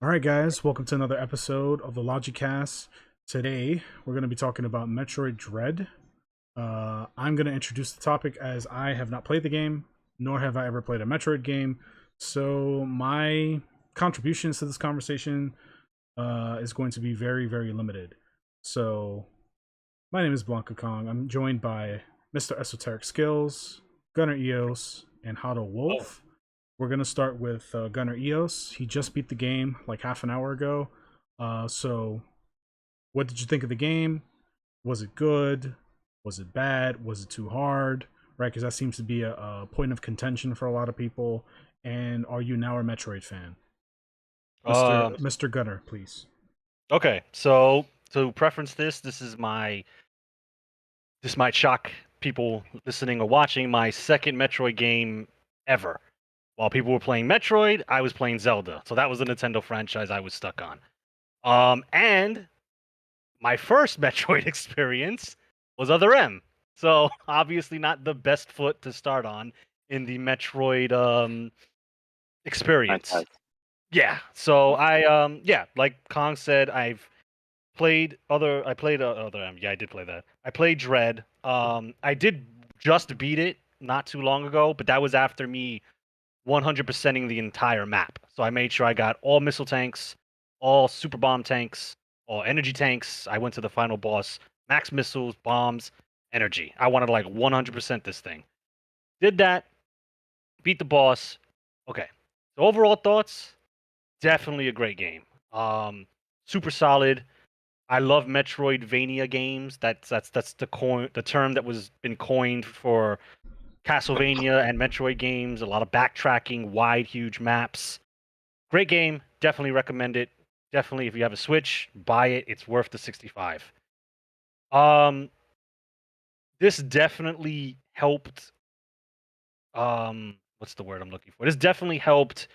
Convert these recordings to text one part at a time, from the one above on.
All right, guys, welcome to another episode of the LogiCast. Today, we're going to be talking about Metroid Dread. I'm going to introduce the topic as I have not played the game, nor have I ever played a Metroid game. So, my contributions to this conversation is going to be very, very limited. So, my name is Blanka Kong. I'm joined by Mr. Esoteric Skills, Gunner Eos, and Hado Oh, Wolf. We're gonna start with Gunner Eos. He just beat the game like half an hour ago. So, what did you think of the game? Was it good? Was it bad? Was it too hard? Right, because that seems to be a point of contention for a lot of people. And are you now a Metroid fan, Mister uh, Mister Gunner? Please. okay. So to preference this, this might shock people listening or watching. My second Metroid game ever. While people were playing Metroid, I was playing Zelda. So that was the Nintendo franchise I was stuck on. And my first Metroid experience was Other M. So obviously not the best foot to start on in the Metroid experience. Franchise. Yeah. So yeah, like Kong said, I played other yeah, I did play that. I played Dread. I did just beat it not too long ago, but that was after me 100%ing the entire map. So I made sure I got all missile tanks, all super bomb tanks, all energy tanks. I went to the final boss, max missiles, bombs, energy. I wanted to like 100% this thing. Did that, beat the boss. Okay. So overall thoughts, definitely a great game. Super solid. I love Metroidvania games. That's the term that was been coined for Castlevania and Metroid games. A lot of backtracking, wide, huge maps. Great game. Definitely recommend it. Definitely, if you have a Switch, buy it. It's worth the 65. Um, this definitely helped. What's the word I'm looking for? This definitely helped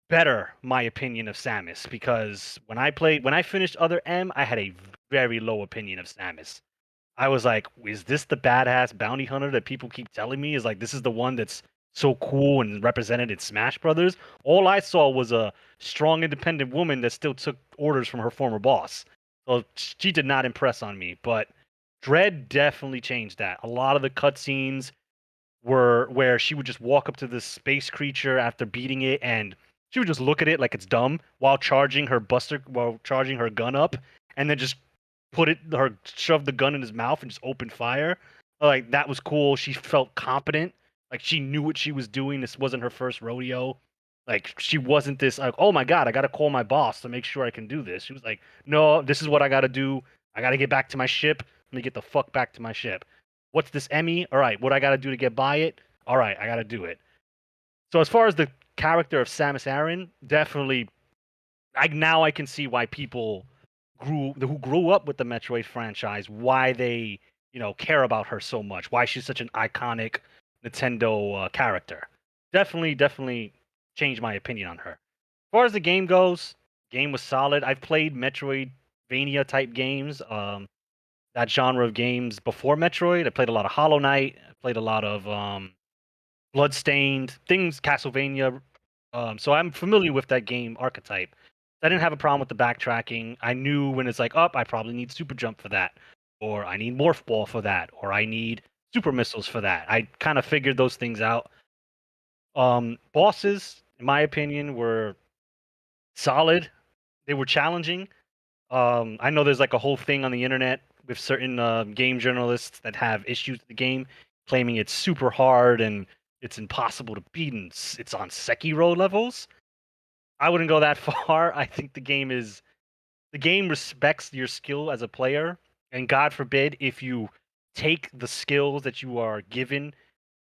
better my opinion of Samus because when I finished Other M, I had a very low opinion of Samus. I was like, is this the badass bounty hunter that people keep telling me is like this is the one that's so cool and represented in Smash Brothers? All I saw was a strong, independent woman that still took orders from her former boss. So she did not impress on me, but Dread definitely changed that. A lot of the cutscenes were where she would just walk up to this space creature after beating it and she would just look at it like it's dumb while charging her gun up and then just shove the gun in his mouth and just open fire. Like that was cool. She felt competent. Like she knew what she was doing. This wasn't her first rodeo. Like she wasn't this like, oh my god, I gotta call my boss to make sure I can do this. She was like, no, this is what I gotta do. I gotta get back to my ship. Let me get the fuck back to my ship. What's this Emmy? All right, what I gotta do to get by it? All right, I gotta do it. So as far as the character of Samus Aran, definitely I can see why people who grew up with the Metroid franchise, why they, care about her so much, why she's such an iconic Nintendo character. Definitely changed my opinion on her. As far as the game goes, game was solid. I've played Metroidvania type games, that genre of games before Metroid. I played a lot of Hollow Knight. I played a lot of Bloodstained things, Castlevania. So I'm familiar with that game archetype. I didn't have a problem with the backtracking. I knew when it's like, up, I probably need super jump for that, or I need morph ball for that, or I need super missiles for that. I kind of figured those things out. Bosses, in my opinion, were solid. They were challenging. I know there's like a whole thing on the internet with certain game journalists that have issues with the game, claiming it's super hard and it's impossible to beat and it's on Sekiro levels. I wouldn't go that far. I think the game respects your skill as a player, and God forbid if you take the skills that you are given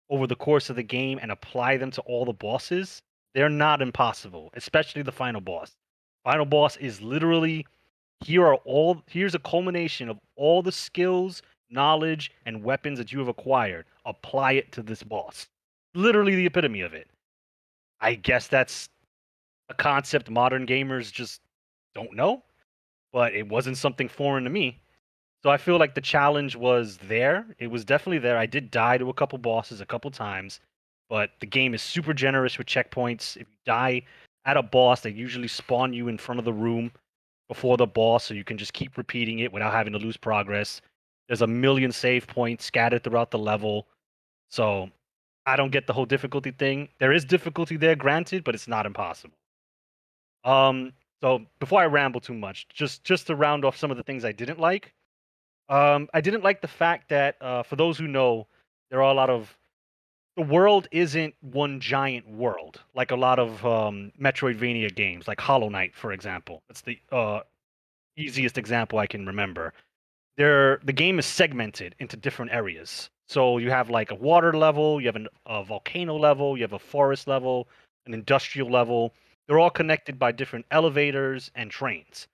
over the course of the game and apply them to all the bosses, they're not impossible, especially the final boss. Final boss is literally here's a culmination of all the skills, knowledge, and weapons that you have acquired. Apply it to this boss. Literally the epitome of it. I guess that's a concept modern gamers just don't know, but it wasn't something foreign to me. So I feel like the challenge was there. It was definitely there. I did die to a couple bosses a couple times, but the game is super generous with checkpoints. If you die at a boss, they usually spawn you in front of the room before the boss, so you can just keep repeating it without having to lose progress. There's a million save points scattered throughout the level, so I don't get the whole difficulty thing. There is difficulty there, granted, but it's not impossible. Um, so before I ramble too much, just to round off some of the things I didn't like. I didn't like the fact that for those who know, there are a lot of the world isn't one giant world like a lot of Metroidvania games, like Hollow Knight, for example. That's the easiest example I can remember. The game is segmented into different areas. So you have like a water level, you have a volcano level, you have a forest level, an industrial level. They're all connected by different elevators and trains.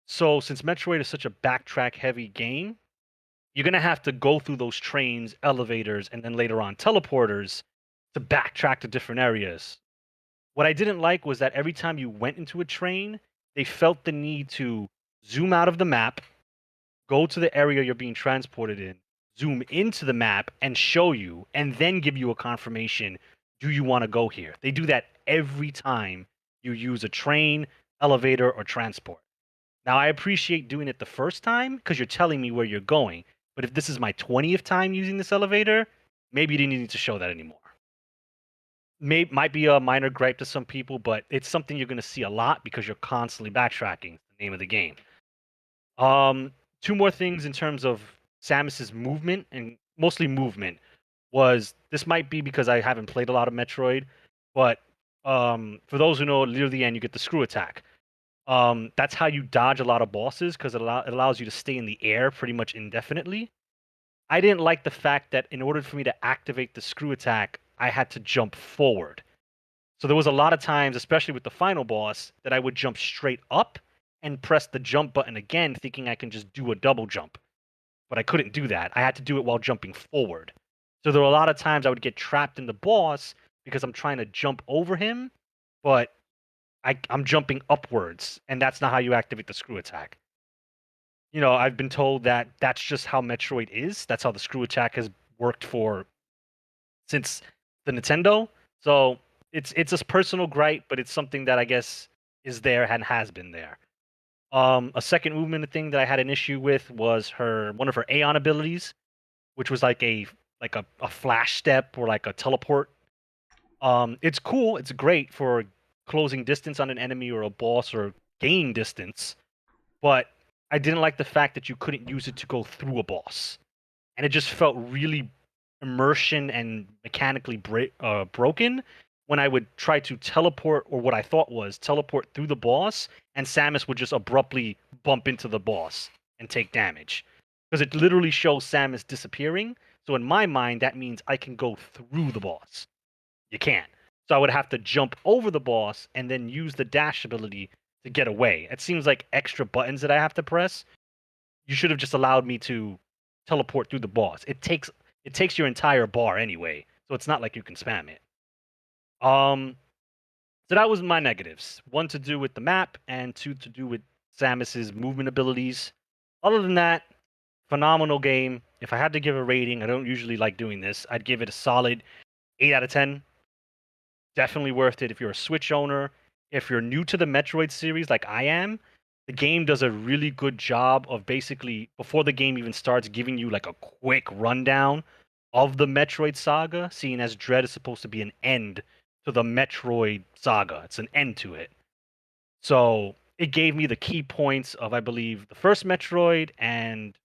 So since Metroid is such a backtrack heavy game, you're gonna have to go through those trains, elevators, and then later on teleporters to backtrack to different areas. What I didn't like was that every time you went into a train, they felt the need to zoom out of the map, go to the area you're being transported in, zoom into the map and show you, and then give you a confirmation. Do you want to go here? They do that every time you use a train, elevator, or transport. Now, I appreciate doing it the first time because you're telling me where you're going. But if this is my 20th time using this elevator, maybe you didn't need to show that anymore. Might be a minor gripe to some people, but it's something you're going to see a lot because you're constantly backtracking. The name of the game. Um, Two more things in terms of Samus's movement and mostly movement was this might be because I haven't played a lot of Metroid, but for those who know, near the end you get the screw attack. That's how you dodge a lot of bosses because it allows you to stay in the air pretty much indefinitely. I didn't like the fact that in order for me to activate the screw attack, I had to jump forward. So there was a lot of times, especially with the final boss, that I would jump straight up and press the jump button again, thinking I can just do a double jump. But I couldn't do that. I had to do it while jumping forward. So there were a lot of times I would get trapped in the boss because I'm trying to jump over him, but I'm jumping upwards, and that's not how you activate the screw attack. I've been told that that's just how Metroid is. That's how the screw attack has worked for since the Nintendo. So it's a personal gripe, but it's something that I guess is there and has been there. A second movement thing that I had an issue with was her one of her Aeon abilities, which was like a flash step or like a teleport. It's cool. It's great for closing distance on an enemy or a boss or gaining distance, but I didn't like the fact that you couldn't use it to go through a boss, and it just felt really immersion and mechanically broken when I would try to teleport, or what I thought was teleport through the boss, and Samus would just abruptly bump into the boss and take damage. Because it literally shows Samus disappearing. So in my mind, that means I can go through the boss. You can't. So I would have to jump over the boss and then use the dash ability to get away. It seems like extra buttons that I have to press. You should have just allowed me to teleport through the boss. It takes your entire bar anyway, so it's not like you can spam it. Um, so that was my negatives. One to do with the map, and two to do with Samus's movement abilities. Other than that, phenomenal game. If I had to give a rating, I don't usually like doing this. I'd give it a solid 8 out of 10. Definitely worth it if you're a Switch owner. If you're new to the Metroid series like I am, the game does a really good job of basically, before the game even starts, giving you like a quick rundown of the Metroid saga, seeing as Dread is supposed to be an end to the Metroid saga. It's an end to it. So it gave me the key points of, I believe, the first Metroid and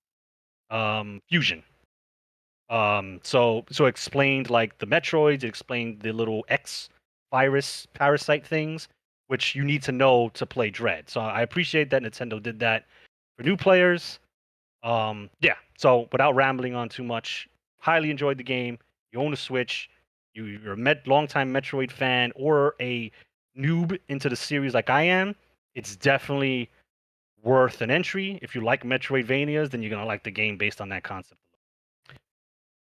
Fusion. So it explained like the Metroids, it explained the little X virus parasite things, which you need to know to play Dread. So I appreciate that Nintendo did that for new players. Yeah. So without rambling on too much, highly enjoyed the game. You own a Switch. You're a longtime Metroid fan or a noob into the series like I am. It's definitely worth an entry. If you like Metroidvanias, then you're gonna like the game based on that concept.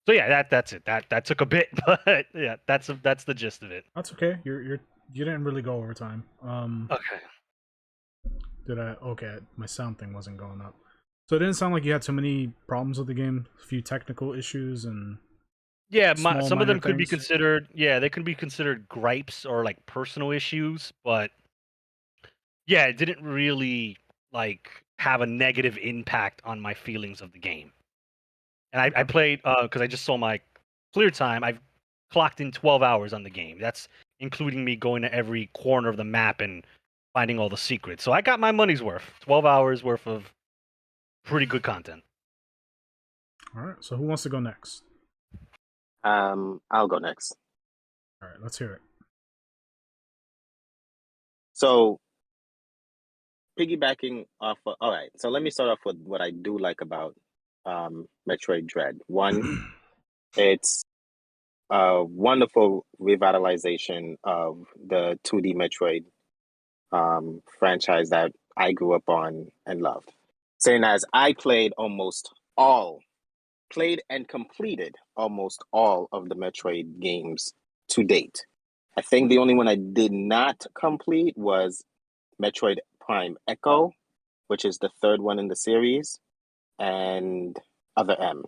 So yeah, that's it. That took a bit, but yeah, that's the gist of it. That's okay. You didn't really go over time. Okay. Did I? Okay, my sound thing wasn't going up. So it didn't sound like you had too many problems with the game. A few technical issues and Yeah, small some of minor them could be things. considered. Yeah, they could be considered gripes or like personal issues, but yeah, it didn't really like have a negative impact on my feelings of the game. And I Okay. played because I just saw my clear time. I've clocked in 12 hours on the game. That's including me going to every corner of the map and finding all the secrets. So I got my money's worth. 12 hours worth of pretty good content. All right. So who wants to go next? I'll go next. All right. Let's hear it. So piggybacking off of, all right, so let me start off with what I do like about Metroid Dread. One, it's a wonderful revitalization of the 2D Metroid franchise that I grew up on and loved. Saying as I played and completed almost all of the Metroid games to date. I think the only one I did not complete was Metroid Prime Echo, which is the third one in the series, and Other M.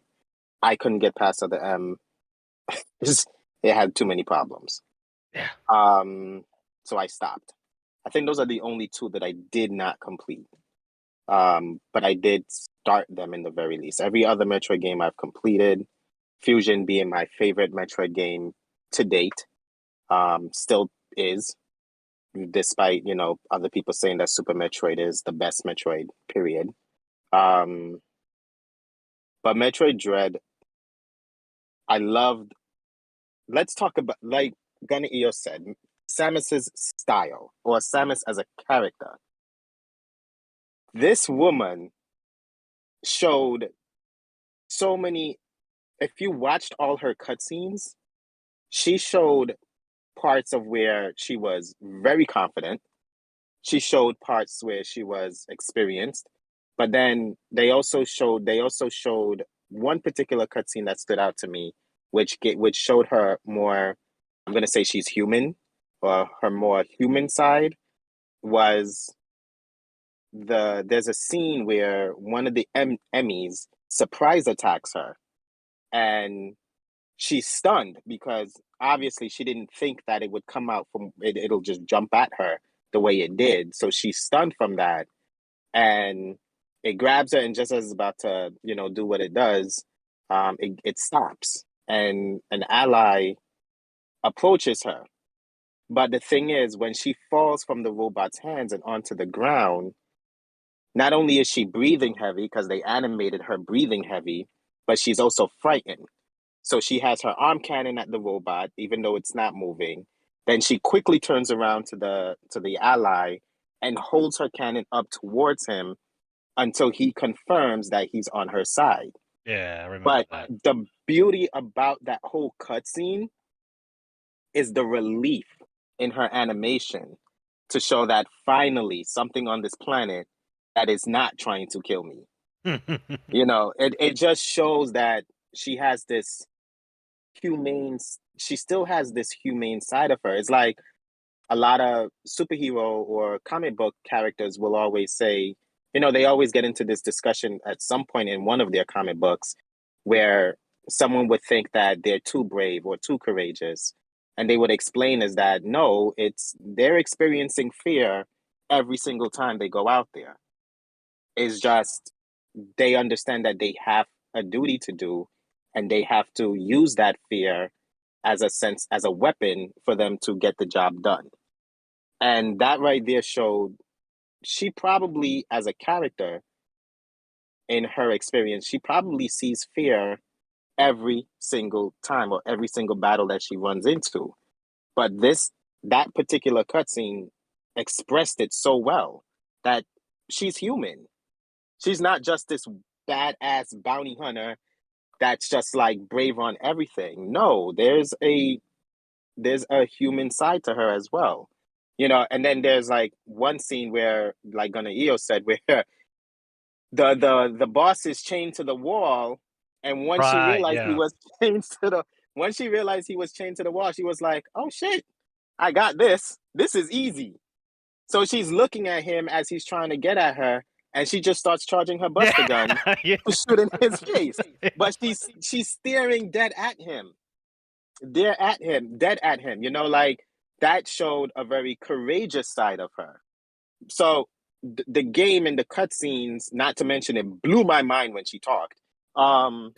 I couldn't get past Other M. It had too many problems. Yeah. So I stopped. I think those are the only two that I did not complete. But I did start them in the very least. Every other Metroid game I've completed, Fusion being my favorite Metroid game to date, still is, despite, other people saying that Super Metroid is the best Metroid, period. But Metroid Dread, I loved. Let's talk about, like Gunnar Eo said, Samus's style, or Samus as a character. This woman showed so many. If you watched all her cutscenes, she showed parts of where she was very confident. She showed parts where she was experienced, but then they also showed one particular cutscene that stood out to me, which showed her more. I'm gonna say she's human, or her more human side was there's a scene where one of the Emmys surprise attacks her, and she's stunned because obviously she didn't think that it would come out from it, it'll just jump at her the way it did. So she's stunned from that, and it grabs her, and just as it's about to, do what it does, it stops, and an ally approaches her. But the thing is, when she falls from the robot's hands and onto the ground, not only is she breathing heavy because they animated her breathing heavy, but she's also frightened. So she has her arm cannon at the robot, even though it's not moving. Then she quickly turns around to the ally and holds her cannon up towards him until he confirms that he's on her side. Yeah, I remember But that. the beauty about that whole cutscene is the relief in her animation to show that finally something on this planet that is not trying to kill me. It just shows that she has this humane, she still has this humane side of her. It's like a lot of superhero or comic book characters will always say, they always get into this discussion at some point in one of their comic books where someone would think that they're too brave or too courageous. And they would explain is that no, they're experiencing fear every single time they go out there. It's just they understand that they have a duty to do, and they have to use that fear as a weapon for them to get the job done. And that right there showed she probably, as a character, in her experience, she probably sees fear every single time or every single battle that she runs into. But that particular cutscene expressed it so well that she's human. She's not just this badass bounty hunter that's just like brave on everything. No, there's a human side to her as well. And then there's like one scene where, like Gunnar Eo said, where the boss is chained to the wall, and once she Right, realized he yeah. was chained to the once she realized he was chained to the wall, she was like, "Oh shit, I got this. This is easy." So she's looking at him as he's trying to get at her, and she just starts charging her Buster gun Yeah. to shoot in his face. But she's staring dead at him. they're at him, dead at him. Like that showed a very courageous side of her. So the game and the cutscenes, not to mention, it blew my mind when she talked. Um,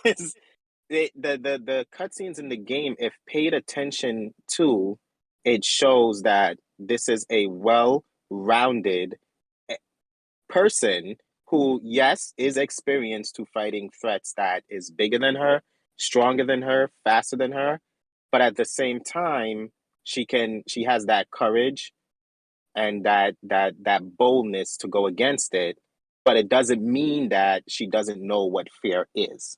is the cutscenes in the game, if paid attention to, it shows that this is a well-rounded person who, yes, is experienced to fighting threats that is bigger than her, stronger than her, faster than her, but at the same time, she has that courage and that boldness to go against it, but it doesn't mean that she doesn't know what fear is,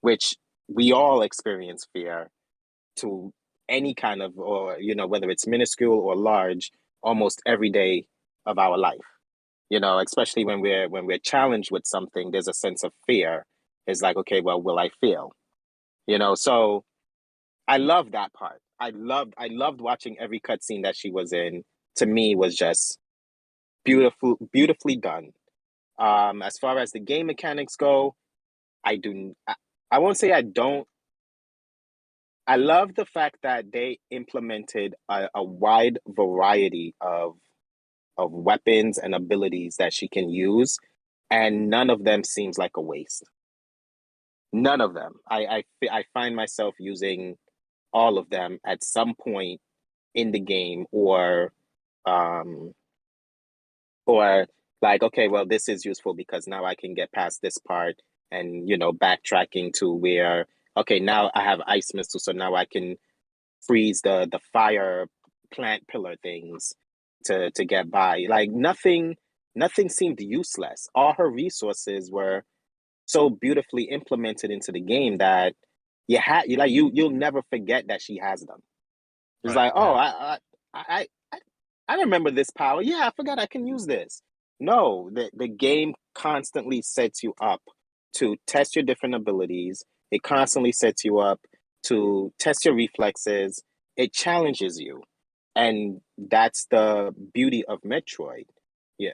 which we all experience fear to any kind of, or whether it's minuscule or large, almost every day of our life. Especially when we're challenged with something, there's a sense of fear. It's like, okay, well, will I fail? So I love that part. I loved watching every cutscene that she was in. To me, was just beautifully done. As far as the game mechanics go, I won't say I don't. I love the fact that they implemented a wide variety of weapons and abilities that she can use, and none of them seems like a waste. None of them. I find myself using all of them at some point in the game, um or like, okay, well, this is useful because now I can get past this part, and backtracking to where, okay, now I have ice missile, so now I can freeze the fire plant pillar things to get by. Like nothing seemed useless. All her resources were so beautifully implemented into the game that you'll never forget that she has them. It's Right. like, oh, I remember this power. Yeah, I forgot I can use this. No, the game constantly sets you up to test your different abilities. It constantly sets you up to test your reflexes. It challenges you. And that's the beauty of Metroid. Yeah,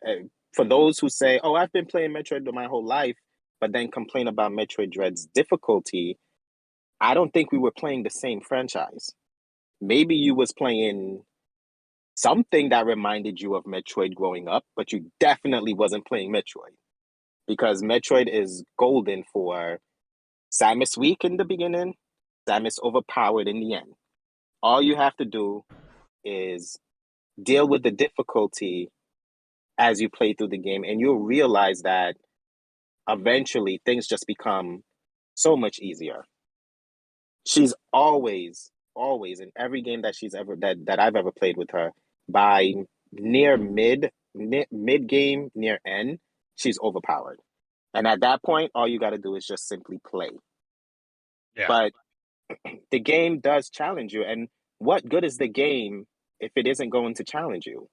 for those who say, "Oh, I've been playing Metroid my whole life," but then complain about Metroid Dread's difficulty, I don't think we were playing the same franchise. Maybe you was playing something that reminded you of Metroid growing up, but you definitely wasn't playing Metroid, because Metroid is golden for Samus weak in the beginning, Samus overpowered in the end. All you have to do is deal with the difficulty as you play through the game, and you'll realize that eventually things just become so much easier. She's always in every game that she's ever that I've ever played with her, by near mid game, near end, she's overpowered. And at that point, all you got to do is just simply play. Yeah. But the game does challenge you, and what good is the game if it isn't going to challenge you?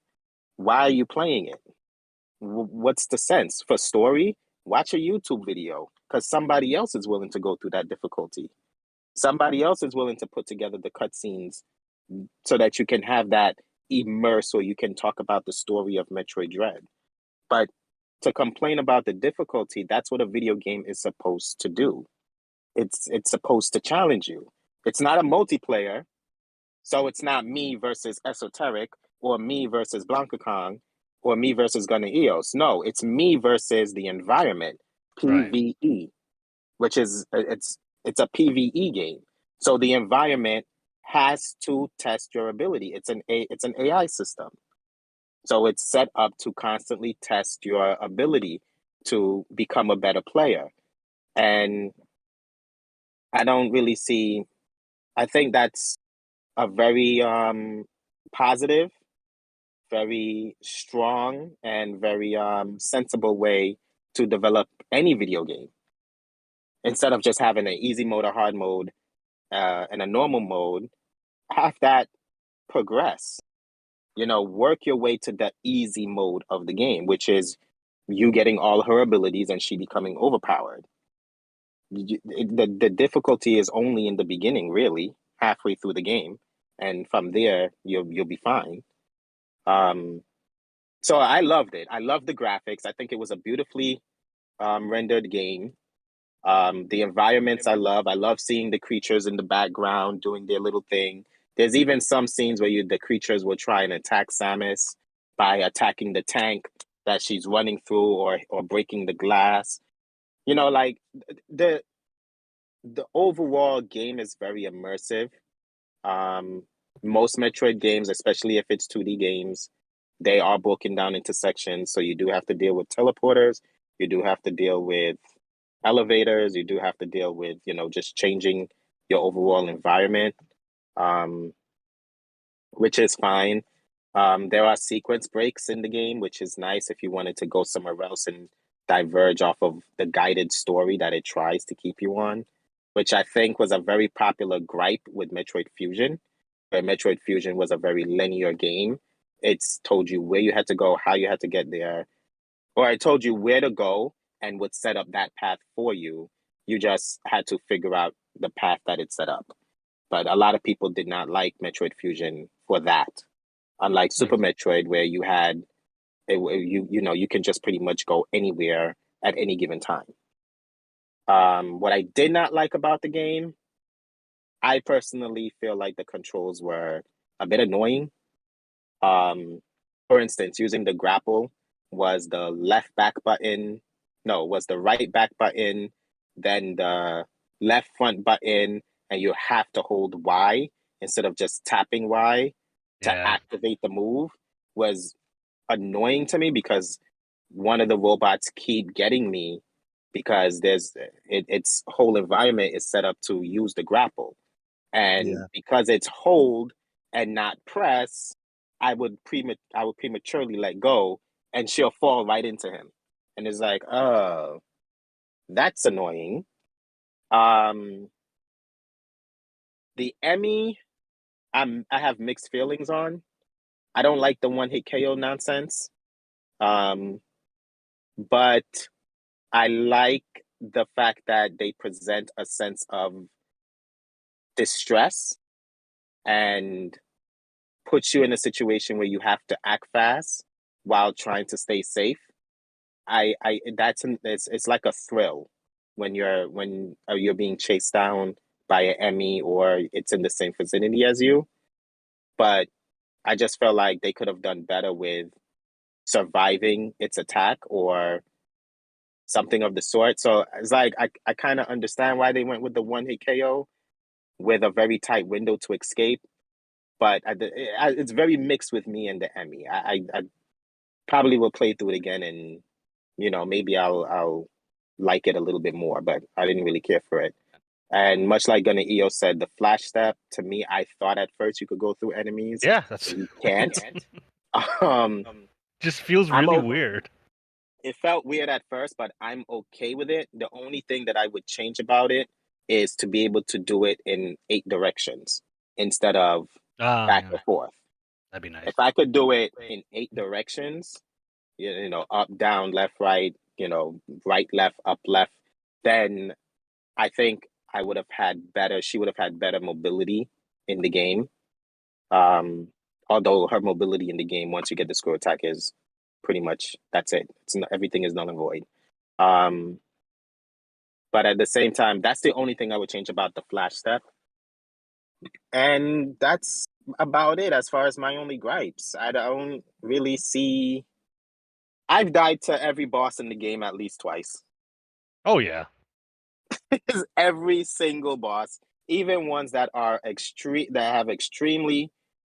Why are you playing it? What's the sense? For story, watch a YouTube video, because somebody else is willing to go through that difficulty. Somebody else is willing to put together the cutscenes so that you can have that immerse, or you can talk about the story of Metroid Dread. But to complain about the difficulty, that's what a video game is supposed to do. It's supposed to challenge you. It's not a multiplayer, so it's not me versus Esoteric, or me versus Blanka Kong, or me versus Gunna Eos. No, it's me versus the environment, Right. PvE, which is it's a PvE game. So the environment has to test your ability. It's an AI system. So it's set up to constantly test your ability to become a better player. And I don't really see, I think that's a very positive, very strong, and very sensible way to develop any video game. Instead of just having an easy mode, a hard mode, and a normal mode, have that progress. Work your way to the easy mode of the game, which is you getting all her abilities and she becoming overpowered. The difficulty is only in the beginning, really, halfway through the game, and from there you'll be fine. Um, so I loved it. I loved the graphics. I think it was a beautifully rendered game. The environments I love. I love seeing the creatures in the background doing their little thing. There's even some scenes where the creatures will try and attack Samus by attacking the tank that she's running through, or breaking the glass. Like the the overall game is very immersive. Um, Most Metroid games, especially if it's 2D games, they are broken down into sections. So you do have to deal with teleporters, you do have to deal with elevators, you do have to deal with, just changing your overall environment, um, which is fine. There are sequence breaks in the game, which is nice if you wanted to go somewhere else and diverge off of the guided story that it tries to keep you on, which I think was a very popular gripe with Metroid Fusion, where Metroid Fusion was a very linear game. It's told you where you had to go, how you had to get there, or it told you where to go and would set up that path for you. You just had to figure out the path that it set up. But a lot of people did not like Metroid Fusion for that. Unlike Super Metroid, where you can just pretty much go anywhere at any given time. What I did not like about the game, I personally feel like the controls were a bit annoying. For instance, using the grapple was the left back button. No, was the right back button, then the left front button, and you have to hold Y instead of just tapping Y to Yeah. activate the move, was annoying to me because one of the robots keep getting me because its whole environment is set up to use the grapple. And because it's hold and not press, I would prematurely let go, and she'll fall right into him. And it's like, oh, that's annoying. Um, the Emmy, I have mixed feelings on. I don't like the one hit KO nonsense. Um, but I like the fact that they present a sense of distress and puts you in a situation where you have to act fast while trying to stay safe. It's like a thrill when you're being chased down by an Emmy or it's in the same vicinity as you. But I just felt like they could have done better with surviving its attack or something of the sort. So it's like I kind of understand why they went with the one hit KO with a very tight window to escape. But it's very mixed with me and the Emmy. I probably will play through it again, and maybe I'll like it a little bit more. But I didn't really care for it. And much like Gunna EO said, the flash step, to me, I thought at first you could go through enemies. Yeah, that's You can't. um, just feels I'm really o- weird. it felt weird at first, but I'm okay with it. The only thing that I would change about it is to be able to do it in 8 directions instead of back Yeah, and forth. that'd be nice. If I could do it in 8 directions, up, down, left, right, right, left, up, left, then I think she would have had better mobility in the game. Um, Although her mobility in the game, once you get the screw attack, is pretty much that's it. Everything is null and void. Um, but at the same time, that's the only thing I would change about the flash step. And that's about it as far as my only gripes. I don't really see. I've died to every boss in the game at least twice. Oh yeah. Every single boss, even ones that have extremely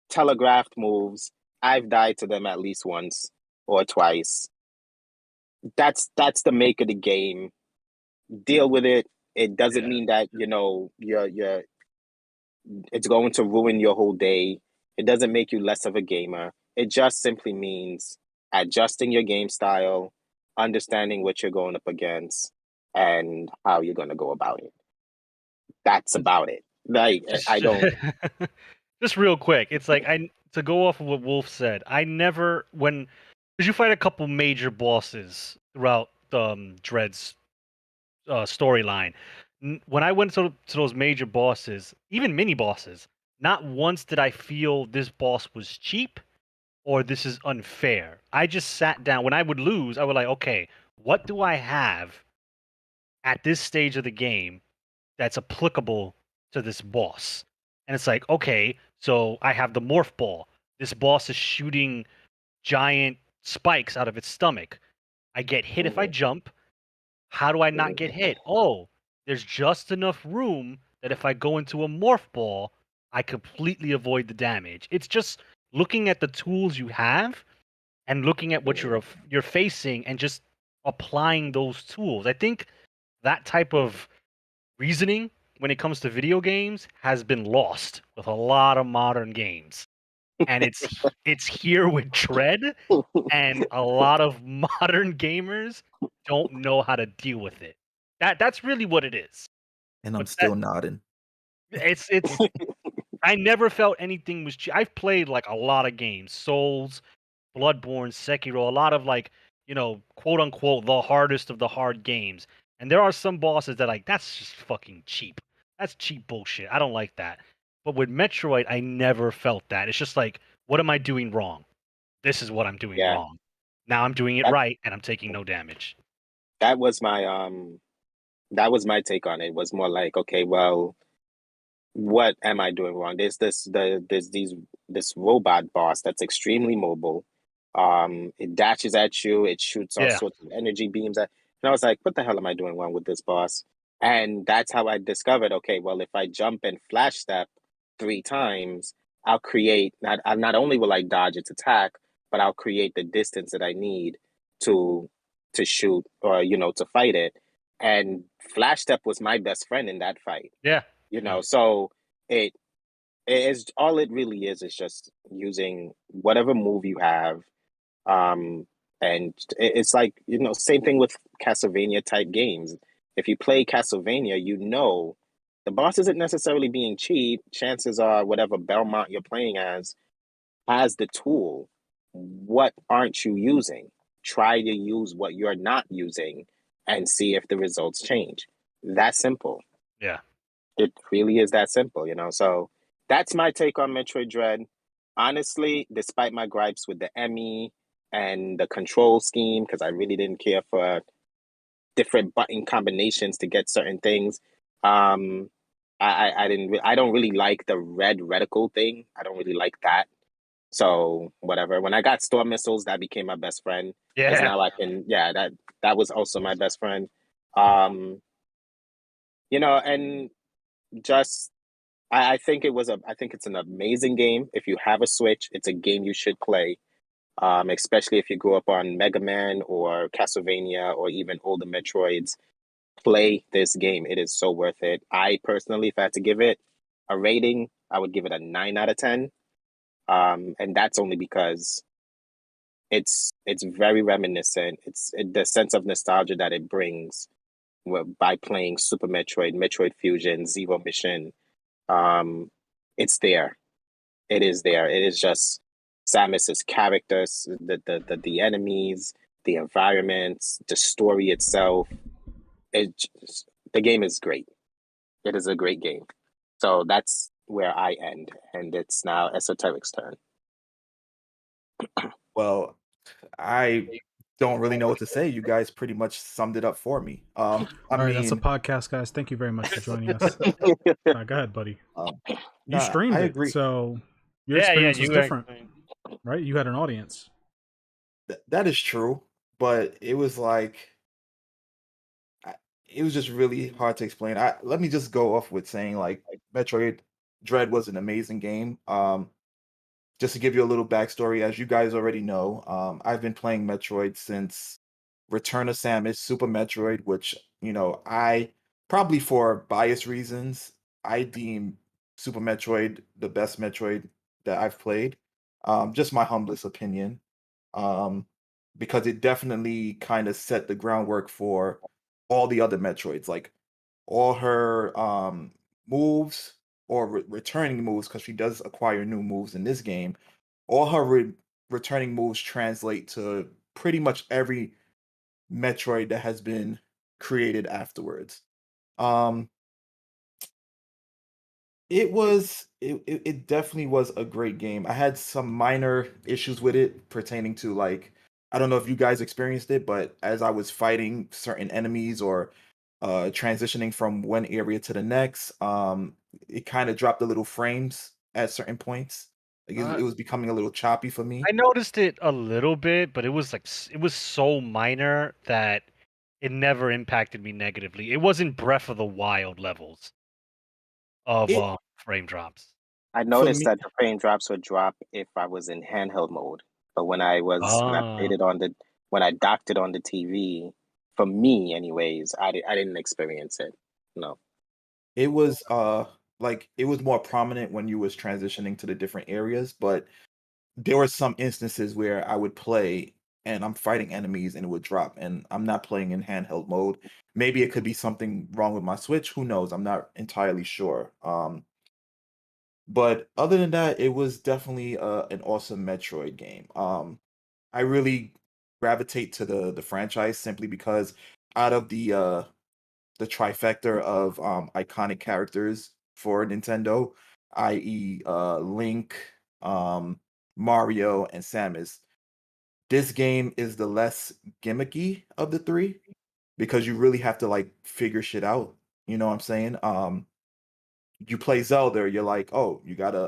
telegraphed moves, I've died to them at least once or twice. That's the make of the game. Deal with it. It doesn't mean that you're it's going to ruin your whole day. It doesn't make you less of a gamer. It just simply means adjusting your game style, understanding what you're going up against, and how you're going to go about it. That's about it. Like, I don't. Just real quick, it's like to go off of what Wolf said. I never because you fight a couple major bosses throughout Dread's storyline. When I went to those major bosses, even mini bosses, not once did I feel this boss was cheap or this is unfair. I just sat down. When I would lose, I would like, okay, what do I have at this stage of the game that's applicable to this boss. And it's like, okay, so I have the morph ball. This boss is shooting giant spikes out of its stomach. I get hit if I jump. How do I not get hit? Oh, there's just enough room that if I go into a morph ball, I completely avoid the damage. It's just looking at the tools you have and looking at what you're facing and just applying those tools. I think that type of reasoning when it comes to video games has been lost with a lot of modern games. And it's here with Dread, and a lot of modern gamers don't know how to deal with it. That's really what it is. And I'm But that still nodding. it's I never felt anything was I've played like a lot of games, Souls, Bloodborne, Sekiro, a lot of like, quote unquote the hardest of the hard games. And there are some bosses that like that's just fucking cheap. That's cheap bullshit. I don't like that. But with Metroid, I never felt that. It's just like, what am I doing wrong? This is what I'm doing Yeah, wrong. Now I'm doing it that right and I'm taking no damage. that was my that was my take on it. It was more like, okay, well, what am I doing wrong? There's this robot boss that's extremely mobile. It dashes at you, it shoots all Yeah. sorts of energy beams at, and I was like, what the hell am I doing wrong with this boss? And that's how I discovered, okay, well, if I jump and flash step 3 times, I'll create not only will I dodge its attack, but I'll create the distance that I need to to shoot or to fight it. And flash step was my best friend in that fight. Yeah. So it it is all it really is just using whatever move you have. um and it's like, same thing with Castlevania type games. If you play Castlevania, the boss isn't necessarily being cheap. Chances are whatever Belmont you're playing as has the tool. What aren't you using? Try to use what you're not using and see if the results change. That simple. Yeah. It really is that simple. So that's my take on Metroid Dread. Honestly, despite my gripes with the Emmy and the control scheme, because I really didn't care for different button combinations to get certain things. I don't really like the red reticle thing. I don't really like that. So whatever. When I got Storm Missiles, that became my best friend because Yeah. now I can. Yeah, that was also my best friend. Um, and just I think I think it's an amazing game. If you have a Switch, it's a game you should play. Especially if you grew up on Mega Man or Castlevania or even older Metroids. Play this game. It is so worth it. I personally, if I had to give it a rating, I would give it a 9 out of 10. And that's only because it's very reminiscent. The sense of nostalgia that it brings by playing Super Metroid, Metroid Fusion, Zero Mission. Um, it's there. It is there. It is just Samus's characters, the enemies, the environments, the story itself. The game is great. It is a great game. So that's where I end, and it's now Esoteric's turn. Well, I don't really know what to say. You guys pretty much summed it up for me. I All right, that's a mean, podcast, guys. Thank you very much for joining us. Go ahead, buddy. um, You nah, streamed I it, agree. so your Yeah, experience was you different, right? You had an audience. That is true, but it was like it was just really hard to explain. Let me just go off with saying like Metroid Dread was an amazing game. Just to give you a little backstory, as you guys already know, I've been playing Metroid since Return of Samus, Super Metroid, which I probably for bias reasons, I deem Super Metroid the best Metroid that I've played. Just my humblest opinion, um, because it definitely kind of set the groundwork for all the other Metroids, like all her moves or returning moves, because she does acquire new moves in this game. All her returning moves translate to pretty much every Metroid that has been created afterwards. Um, it definitely was a great game. I had some minor issues with it pertaining to like I don't know if you guys experienced it, but as I was fighting certain enemies or transitioning from one area to the next. It kind of dropped a little frames at certain points. Like Uh, it was becoming a little choppy for me. I noticed it a little bit, but it was like it was so minor that it never impacted me negatively. It wasn't Breath of the Wild levels of It frame drops. I for noticed me, that the frame drops would drop if I was in handheld mode, but when I played Ah, it on the when I docked it on the TV, for me anyways, I didn't experience it. No. it was like it was more prominent when you was transitioning to the different areas, but there were some instances where I would play and I'm fighting enemies and it would drop and I'm not playing in handheld mode. Maybe it could be something wrong with my Switch, who knows? I'm not entirely sure. But other than that, it was definitely an awesome Metroid game. I really gravitate to the franchise simply because out of the trifecta of iconic characters for Nintendo, i.e., Link, um, Mario, and Samus. This game is the less gimmicky of the three because you really have to like figure shit out. You know what I'm saying? You play Zelda, you're like, oh, you gotta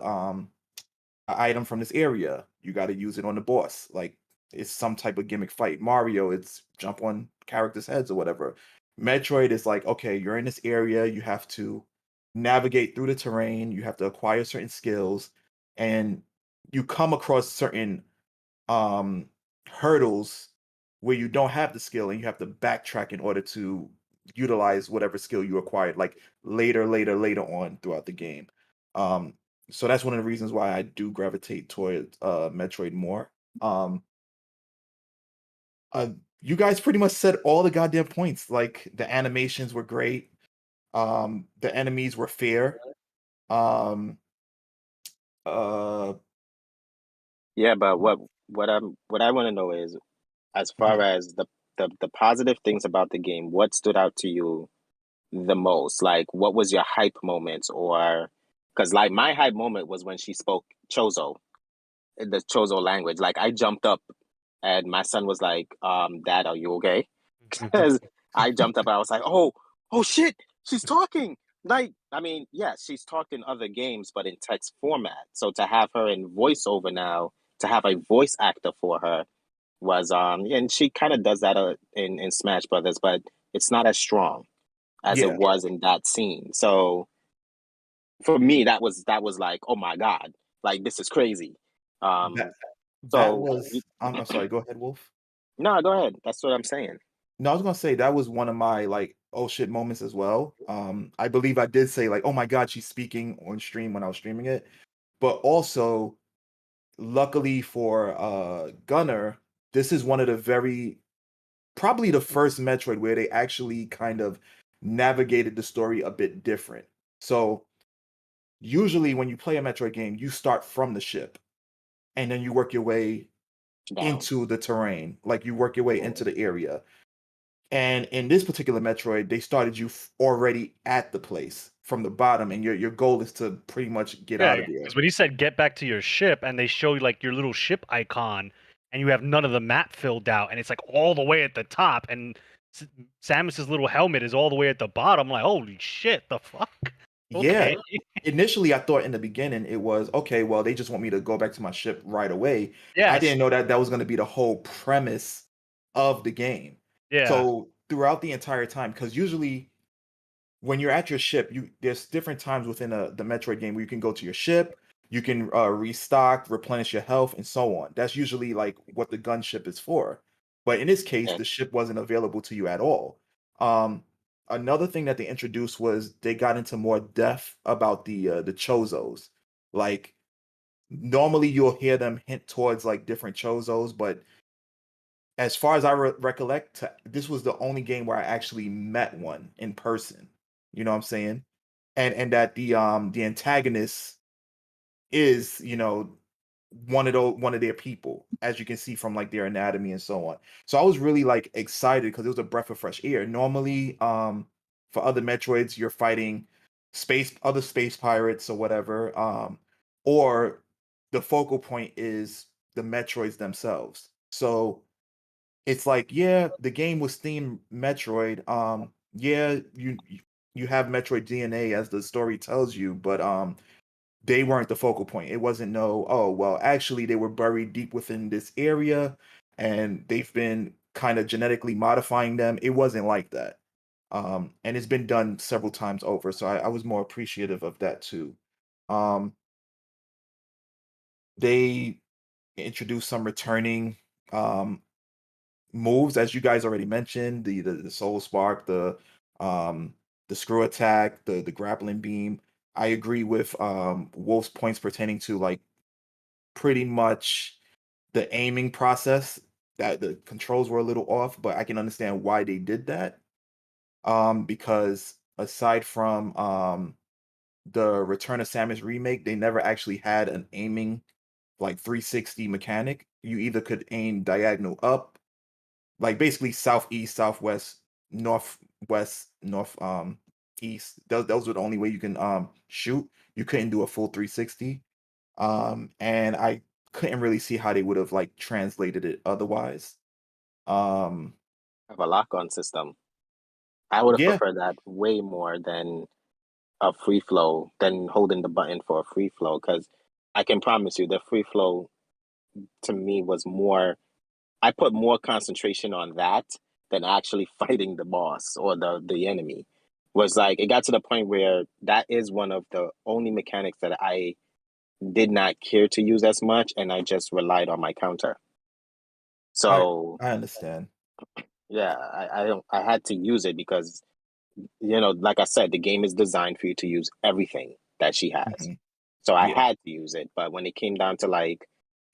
a item from this area. You got to use it on the boss. Like it's some type of gimmick fight. Mario, it's jump on characters' heads or whatever. Metroid is like, okay, you're in this area. You have to navigate through the terrain. You have to acquire certain skills, and you come across certain um hurdles where you don't have the skill and you have to backtrack in order to utilize whatever skill you acquired like later on throughout the game. um so that's one of the reasons why I do gravitate toward Metroid more. um uh you guys pretty much said all the goddamn points. Like the animations were great, the enemies were fair. um uh Yeah, but what I want to know is, as far mhm. as the positive things about the game, what stood out to you the most? Like, what was your hype moment? Or because like my hype moment was when she spoke Chozo, the Chozo language. Like I jumped up and my son was like, Dad, are you okay? Because I jumped up and I was like, oh shit, she's talking. Like, I mean, yeah, she's talked in other games, but in text format. So to have her in voiceover now, to have a voice actor for her was and she kind of does that in Smash Brothers, but it's not as strong as it Yeah, was in that scene. So for me, that was like, oh my god, like this is crazy. that Um, that so was I'm sorry, go ahead, Wolf. no, go ahead. That's what I'm saying. No, I was gonna say that was one of my like oh shit moments as well. I believe I did say like, oh my god, she's speaking on stream when I was streaming it. But also, luckily for Gunner, this is one of the very probably the first Metroid where they actually kind of navigated the story a bit different. So usually when you play a Metroid game, you start from the ship and then you work your way Down. into the terrain, like you work your way into the area. And in this particular Metroid, they started you already at the place from the bottom, and your goal is to pretty much get yeah, out of there. because when you said get back to your ship, and they show you like your little ship icon, and you have none of the map filled out, and it's like all the way at the top, and S- Samus's little helmet is all the way at the bottom. I'm like, holy shit, the fuck? Yeah, Okay. initially I thought in the beginning it was okay. Well, they just want me to go back to my ship right away. I Yes. didn't know that that was going to be the whole premise of the game. Yeah. So throughout the entire time, because usually when you're at your ship, you there's different times within the Metroid game where you can go to your ship, you can restock, replenish your health, and so on. That's usually like what the gunship is for. But in this case, Yeah, the ship wasn't available to you at all. Um, Another thing that they introduced was they got into more depth about the Chozos. Like normally you'll hear them hint towards like different Chozos, but as far as I recollect, this was the only game where I actually met one in person. You know what I'm saying? And that the antagonist is one of their people, as you can see from like their anatomy and so on. So I was really like excited because it was a breath of fresh air. Normally, for other Metroids, you're fighting other space pirates or whatever, or the focal point is the Metroids themselves. So it's like, yeah, the game was themed Metroid, yeah, you have Metroid DNA as the story tells you, but they weren't the focal point. It wasn't no, oh, well, actually they were buried deep within this area and they've been kind of genetically modifying them. It wasn't like that. And it's been done several times over. So I was more appreciative of that too. Um, they introduced some returning um moves, as you guys already mentioned, the soul spark, um the screw attack, the grappling beam. I agree with Wolf's points pertaining to like pretty much the aiming process, that the controls were a little off, but I can understand why they did that. Because aside from the Return of Samus remake, they never actually had an aiming like 360 mechanic. You either could aim diagonal up, like basically southeast, southwest, northwest, east. Those were the only way you can shoot. You couldn't do a full 360. And I couldn't really see how they would have like translated it otherwise. Um, Have a lock-on system. I would have yeah, preferred that way more than a free flow, than holding the button for a free flow. Because I can promise you, the free flow to me was more. I put more concentration on that than actually fighting the boss or the enemy. Was like it got to the point where that is one of the only mechanics that I did not care to use as much, and I just relied on my counter. I So I understand. yeah, I don't I had to use it because like I said, the game is designed for you to use everything that she has. Mhm. So I Yeah. had to use it. But when it came down to like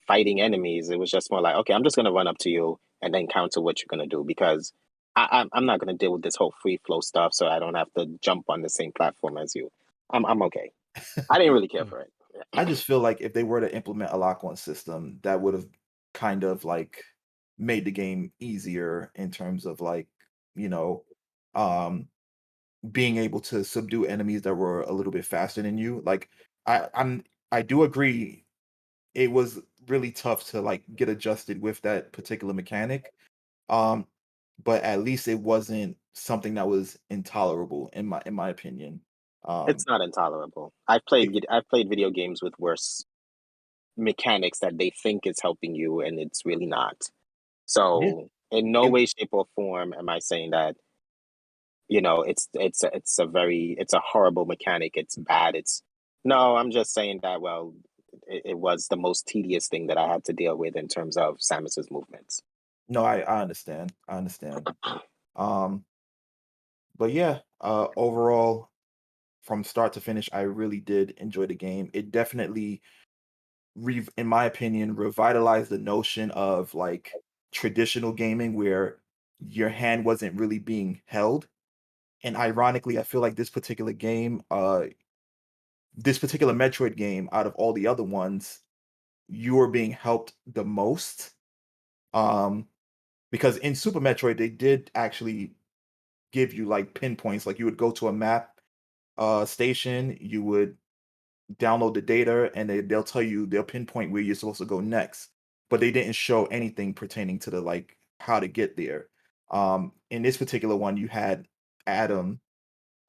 fighting enemies, it was just more like, okay, I'm just gonna run up to you and then counter what you're gonna do because I'm not gonna deal with this whole free flow stuff, so I don't have to jump on the same platform as you. I'm okay. I didn't really care for it. I just feel like if they were to implement a lock-on system, that would have kind of like made the game easier in terms of like, you know, um being able to subdue enemies that were a little bit faster than you. Like I do agree it was really tough to like get adjusted with that particular mechanic. Um, but at least it wasn't something that was intolerable in my opinion. It's Um, not intolerable. it, I've played video games with worse mechanics that they think is helping you and it's really not. yeah, So in no it way, shape, or form am I saying that it's a horrible mechanic. It's bad. It's no. I'm just saying that it was the most tedious thing that I had to deal with in terms of Samus's movements. no, I understand. I understand. Um, but yeah, overall, from start to finish, I really did enjoy the game. It definitely in my opinion, revitalized the notion of like traditional gaming where your hand wasn't really being held. And ironically, I feel like this particular Metroid game, out of all the other ones, you are being helped the most. Um, because in Super Metroid, they did actually give you like pinpoints. Like you would go to a map station, you would download the data and they'll pinpoint where you're supposed to go next, but they didn't show anything pertaining to the like how to get there. In this particular one you had Adam,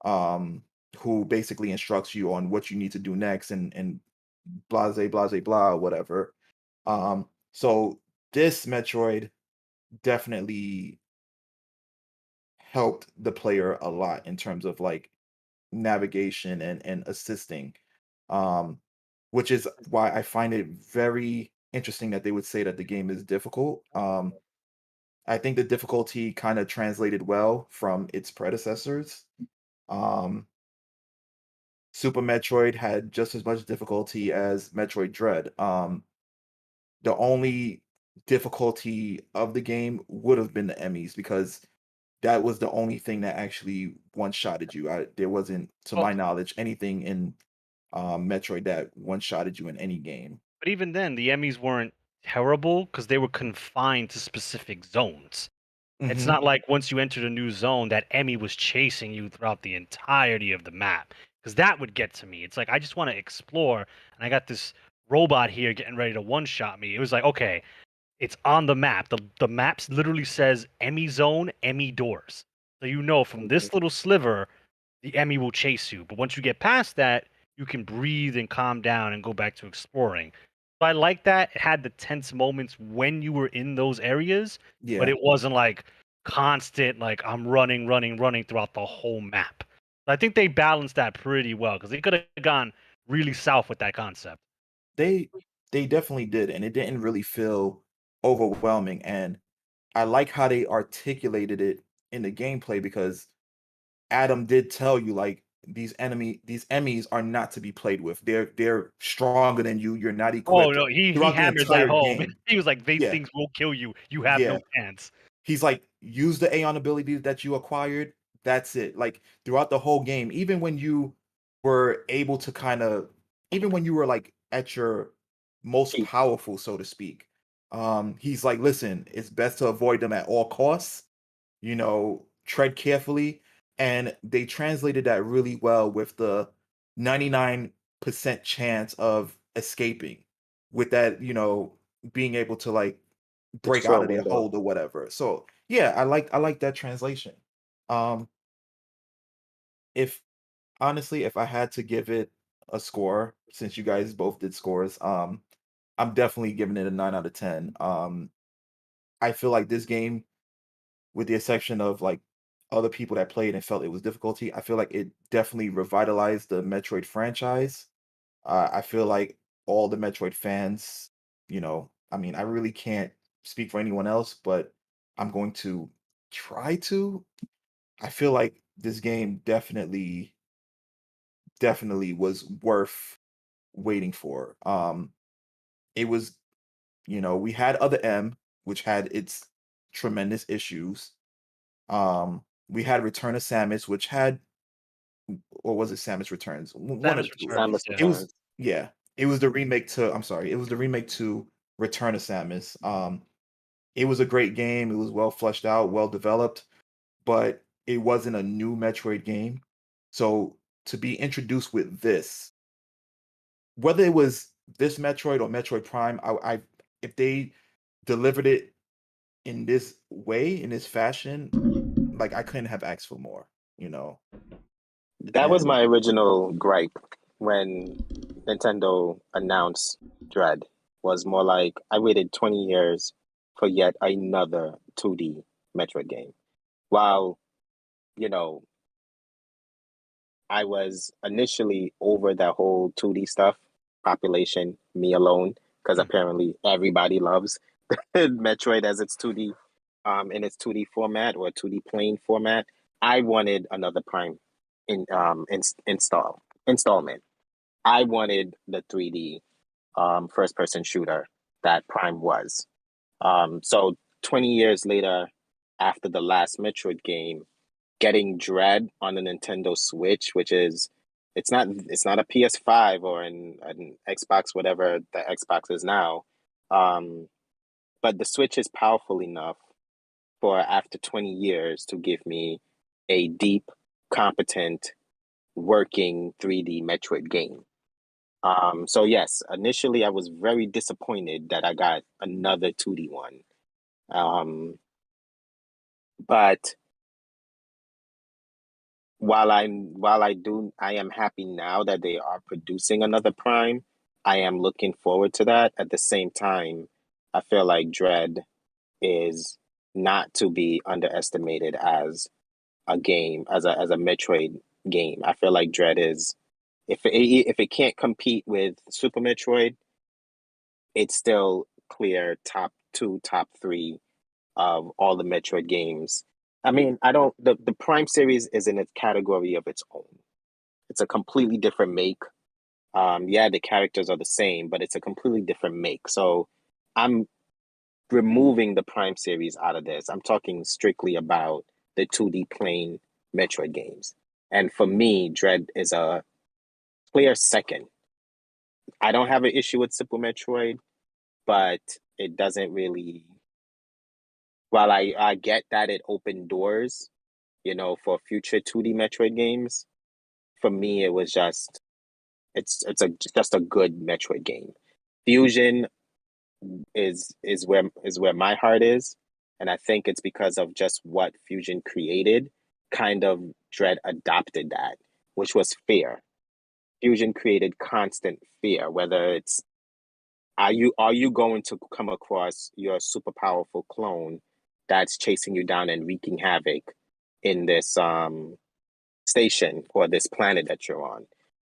um who basically instructs you on what you need to do next, and blase blah or whatever. So this Metroid definitely helped the player a lot in terms of like navigation and assisting, um, which is why I find it very interesting that they would say that the game is difficult. I think the difficulty kind of translated well from its predecessors. Um, Super Metroid had just as much difficulty as Metroid Dread. The only difficulty of the game would have been the Emmys because that was the only thing that actually one-shotted you. There wasn't, to Well, my knowledge, anything in Metroid that one-shotted you in any game. but even then, the Emmys weren't terrible because they were confined to specific zones. It's Mhm. not like once you entered a new zone that Emmy was chasing you throughout the entirety of the map, because that would get to me. It's like I just want to explore, and I got this robot here getting ready to one shot me. It was like, okay, it's on the map. The maps literally says Emmy zone, Emmy doors. So you know from this little sliver, the Emmy will chase you. But once you get past that, you can breathe and calm down and go back to exploring. So I like that. It had the tense moments when you were in those areas, but Yeah, it wasn't like constant, like I'm running, running, running throughout the whole map. I think they balanced that pretty well because they could have gone really south with that concept. they they definitely did, and it didn't really feel overwhelming. And I like how they articulated it in the gameplay because Adam did tell you like these enemies are not to be played with. They're stronger than you. You're not Oh equipped no, he throughout the hammers that entire home. game. He was like, "These Yeah, things will kill you. You have no yeah. chance." He's like, use the Aeon ability that you acquired. That's it. Like throughout the whole game, even when you were able to even when you were like at your most Peak. powerful, so to speak, he's like, listen, it's best to avoid them at all costs. Tread carefully. And they translated that really well with the 99% chance of escaping with that, being able to like The break out short of their window. hold or whatever. So yeah, I like that translation. Um, if honestly, if I had to give it a score, since you guys both did scores, I'm definitely giving it a 9 out of 10. I feel like this game, with the exception of like other people that played and felt it was difficulty, I feel like it definitely revitalized the Metroid franchise. I feel like all the Metroid fans, I mean, I really can't speak for anyone else, but I'm going to try to. I feel like this game definitely was worth waiting for. It was, we had other M, which had its tremendous issues. We had Return of Samus, which had, or was it Samus Returns? One of Samus the two. returns. Samus It Yeah. was, Returns. yeah, it was the remake to. I'm sorry, it was the remake to Return of Samus. It was a great game. It was well fleshed out, well developed, but it wasn't a new Metroid game. So to be introduced with this, whether it was this Metroid or Metroid Prime, if they delivered it in this way, in this fashion, like I couldn't have asked for more, you know. That was And my original gripe when Nintendo announced Dread. Was more like I waited 20 years for yet another 2D Metroid game. While, you know, I was initially over that whole 2D stuff, population, me alone, because mm, apparently everybody loves Metroid as its 2D, in its 2D format or 2D plane format. I wanted another Prime installment. I wanted the 3D first person shooter that Prime was. So 20 years later, after the last Metroid game, getting Dread on the Nintendo Switch, which is it's not a PS5 or an Xbox, whatever the Xbox is now. Um, but the Switch is powerful enough for after 20 years to give me a deep, competent, working 3D Metroid game. So yes, initially I was very disappointed that I got another 2D one. But I am happy now that they are producing another Prime. I am looking forward to that. At the same time, I feel like Dread is not to be underestimated as a game, as a Metroid game. I feel like Dread is, if it can't compete with Super Metroid, it's still clear top two, top three of all the Metroid games. I mean, I don't the Prime series is in a category of its own. It's a completely different make. Yeah, the characters are the same, but it's a completely different make. So I'm removing the Prime series out of this. I'm talking strictly about the 2D plane Metroid games. And for me, Dread is a clear second. I don't have an issue with Super Metroid, but it doesn't really, while I get that it opened doors, for future 2D Metroid games, for me it was just a good Metroid game. Fusion is where my heart is, and I think it's because of just what Fusion created. kind of Dread adopted that, which was fear. Fusion created constant fear, whether it's are you going to come across your super powerful clone that's chasing you down and wreaking havoc in this station or this planet that you're on.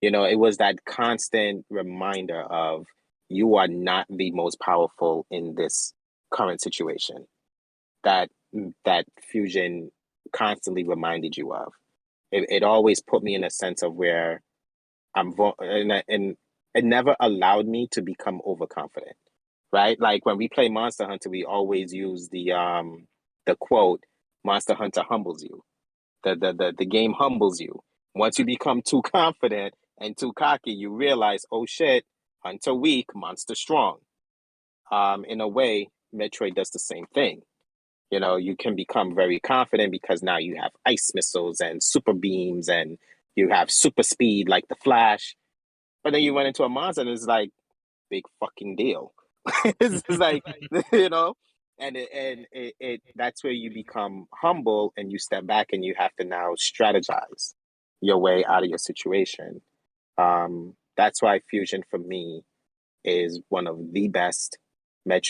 It was that constant reminder of you are not the most powerful in this current situation that that Fusion constantly reminded you of. It always put me in a sense of where and it never allowed me to become overconfident, right? Like when we play Monster Hunter, we always use the quote, Monster Hunter humbles you. The game humbles you. Once you become too confident and too cocky, you realize, oh shit, Hunter weak, monster strong. In a way, Metroid does the same thing. You can become very confident because now you have ice missiles and super beams and you have super speed like the Flash. But then you run into a monster and it's like, big fucking deal. It's like, you know, and that's where you become humble and you step back and you have to now strategize your way out of your situation. That's why Fusion for me is one of the best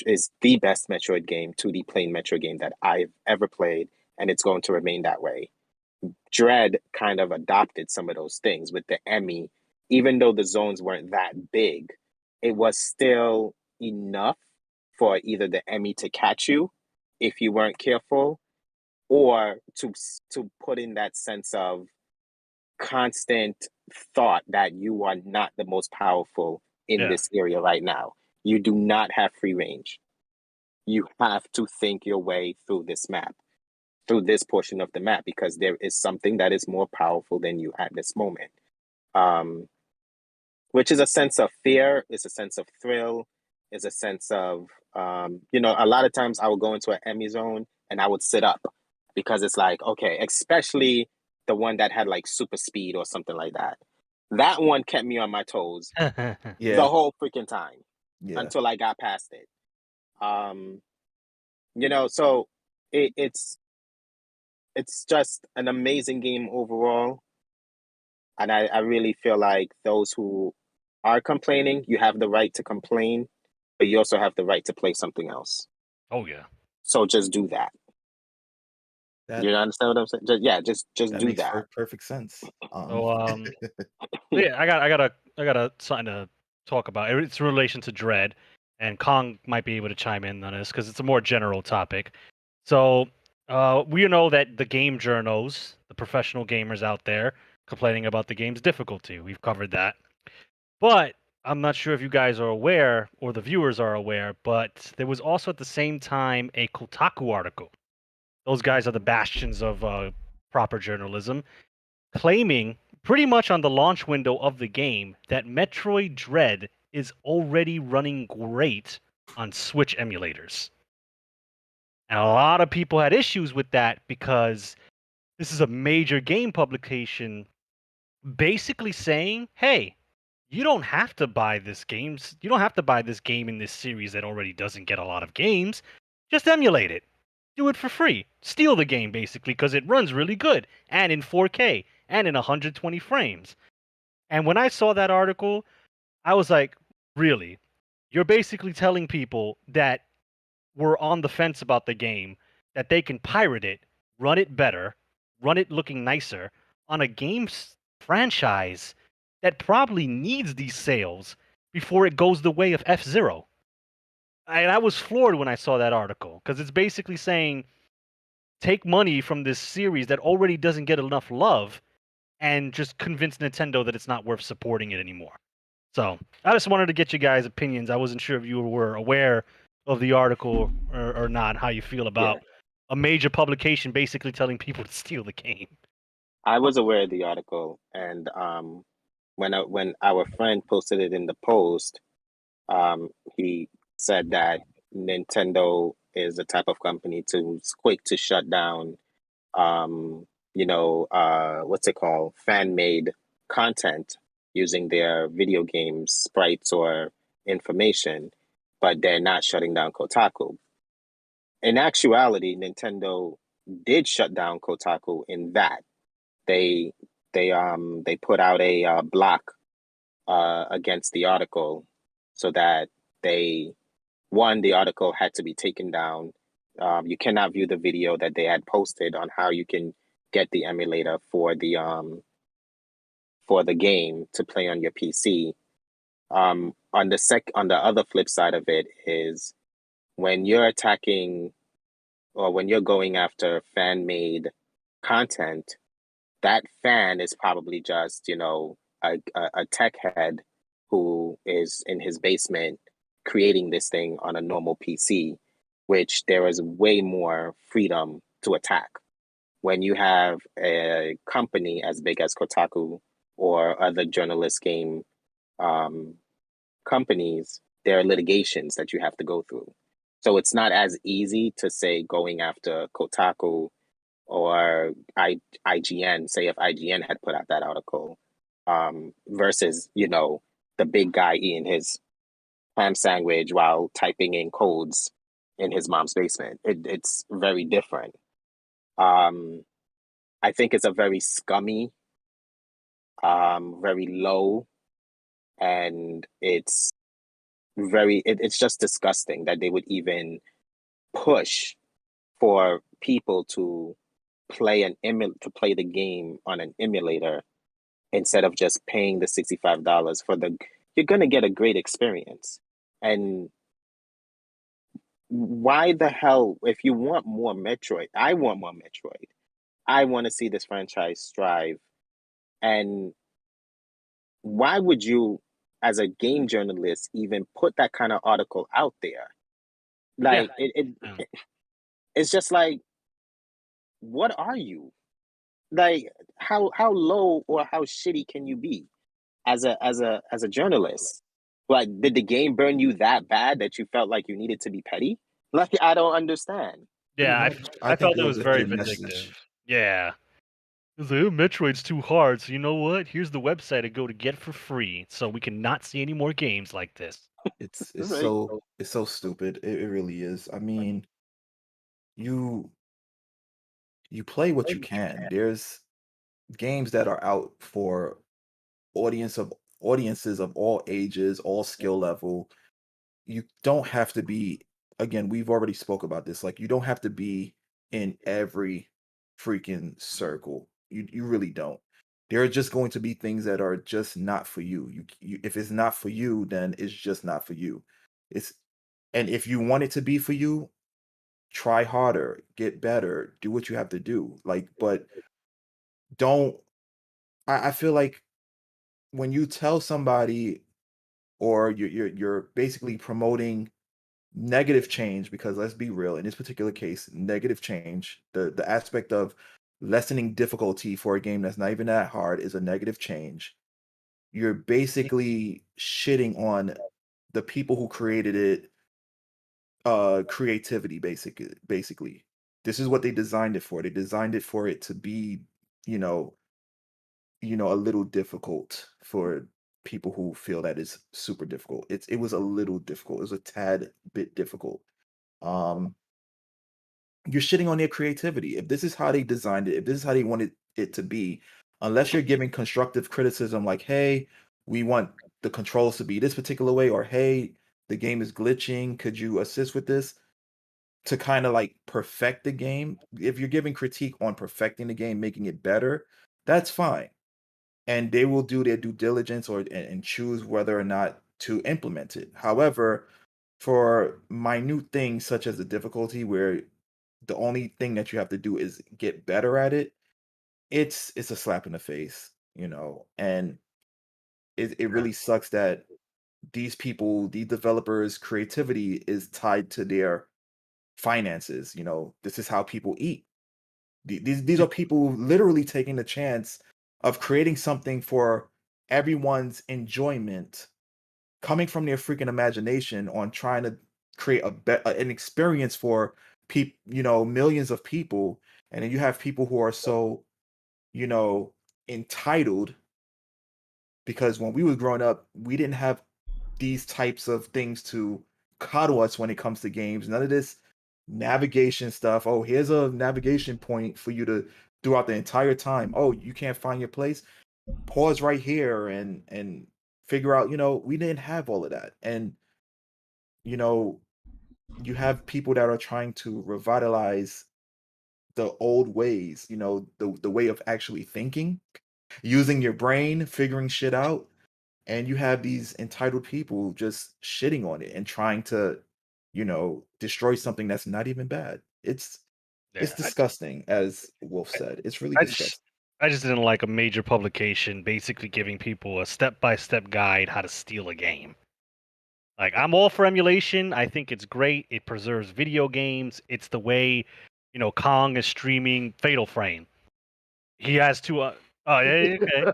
is the best Metroid game, 2D plane Metroid game that I've ever played, and it's going to remain that way. Dread kind of adopted some of those things with the Emmy, even though the zones weren't that big, it was still enough for either the Emmy to catch you if you weren't careful, or to put in that sense of constant thought that you are not the most powerful in Yeah. this area right now. You do not have free range. You have to think your way through this map, through this portion of the map, because there is something that is more powerful than you at this moment. Which is a sense of fear, is a sense of thrill, is a sense of, a lot of times I would go into an Emmy zone and I would sit up because it's like, okay, especially the one that had like super speed or something like that. That one kept me on my toes the Yeah, whole freaking time yeah. until I got past it. So it's just an amazing game overall. And I really feel like those who are complaining, you have the right to complain, but you also have the right to play something else. Oh yeah. So just do that. That You understand what I'm saying? Just that do makes that. perfect sense. So yeah, I got something to talk about. It's in relation to Dread, and Kong might be able to chime in on this because it's a more general topic. So we know that the game journos, the professional gamers out there, complaining about the game's difficulty. We've covered that, but I'm not sure if you guys are aware or the viewers are aware, but there was also at the same time a Kotaku article. Those guys are the bastions of proper journalism, claiming pretty much on the launch window of the game that Metroid Dread is already running great on Switch emulators. And a lot of people had issues with that because this is a major game publication basically saying, hey, you don't have to buy this games. You don't have to buy this game in this series that already doesn't get a lot of games. Just emulate it. Do it for free. Steal the game basically because it runs really good and in 4K and in 120 frames. And when I saw that article, I was like, really? You're basically telling people that were on the fence about the game that they can pirate it, run it better, run it looking nicer on a franchise that probably needs these sales before it goes the way of F-Zero. And I was floored when I saw that article because it's basically saying take money from this series that already doesn't get enough love and just convince Nintendo that it's not worth supporting it anymore. So I just wanted to get you guys' opinions. I wasn't sure if you were aware of the article or not, how you feel Yeah. about a major publication basically telling people to steal the game. I was aware of the article, and when our friend posted it in the post, he said that Nintendo is the type of company who's quick to shut down, what's it called, fan made content using their video games sprites or information, but they're not shutting down Kotaku. In actuality, Nintendo did shut down Kotaku in that they they put out a block against the article so that the article had to be taken down. You cannot view the video that they had posted on how you can get the emulator for the game to play on your PC. On the other flip side of it is when you're attacking or when you're going after fan made content, that fan is probably just, a tech head who is in his basement creating this thing on a normal PC, which there is way more freedom to attack. When you have a company as big as Kotaku or other journalist game um, companies, there are litigations that you have to go through. So it's not as easy to say going after Kotaku or IGN, say if IGN had put out that article, versus, the big guy eating his ham sandwich while typing in codes in his mom's basement. It's very different. I think it's a very scummy, very low, and it's just disgusting that they would even push for people to play the game on an emulator instead of just paying the $65 you're going to get a great experience. And why the hell, if you want more Metroid, I want more Metroid. I want to see this franchise strive. And why would you, as a game journalist, even put that kind of article out there? Like it's just like, what are you? Like how low or how shitty can you be as a journalist? Like, did the game burn you that bad that you felt like you needed to be petty? Like, I don't understand. Pretty Yeah, much. I I think felt it it was was a very hidden vindictive. message. Yeah. It was like, "Oh, Metroid's too hard, so you know what? Here's the website to go to get for free, so we can not see any more games like this." It's Right. so stupid. It really is. I mean, you you play what you can. There's games that are out for audiences of all ages, all skill level. You don't have to be, again, we've already spoke about this. Like, you don't have to be in every freaking circle. You really don't. There are just going to be things that are just not for you. If it's not for you, then it's just not for you. It's and if you want it to be for you, try harder, get better, do what you have to do. Like, but don't I feel like when you tell somebody or you're basically promoting negative change, because let's be real, in this particular case, negative change, the aspect of lessening difficulty for a game that's not even that hard is a negative change. You're basically shitting on the people who created it, creativity, basically. This is what they designed it for. They designed it for it to be, you know, a little difficult for people who feel that is super difficult. It was a little difficult. It was a tad bit difficult. Um, you're shitting on their creativity. If this is how they designed it, if this is how they wanted it to be, unless you're giving constructive criticism like, hey, we want the controls to be this particular way, or hey, the game is glitching, could you assist with this? To kind of like perfect the game. If you're giving critique on perfecting the game, making it better, that's fine. And they will do their due diligence and choose whether or not to implement it. However, for minute things such as the difficulty where the only thing that you have to do is get better at it, it's a slap in the face, and it really sucks that these developers' creativity is tied to their finances. This is how people eat. These are people literally taking the chance of creating something for everyone's enjoyment, coming from their freaking imagination on trying to create an experience for millions of people. And then you have people who are so you know entitled, because when we were growing up, we didn't have these types of things to coddle us when it comes to games. None of this navigation stuff. Oh, here's a navigation point for you to throughout the entire time. Oh, you can't find your place? Pause right here and figure out, we didn't have all of that. And you know, you have people that are trying to revitalize the old ways, the way of actually thinking, using your brain, figuring shit out. And you have these entitled people just shitting on it and trying to, destroy something that's not even bad. It's Yeah, disgusting, as Wolf said. It's really I just disgusting. I just didn't like a major publication basically giving people a step-by-step guide how to steal a game. Like, I'm all for emulation. I think it's great. It preserves video games. It's the way, Kong is streaming Fatal Frame. He has to. Oh, yeah, okay.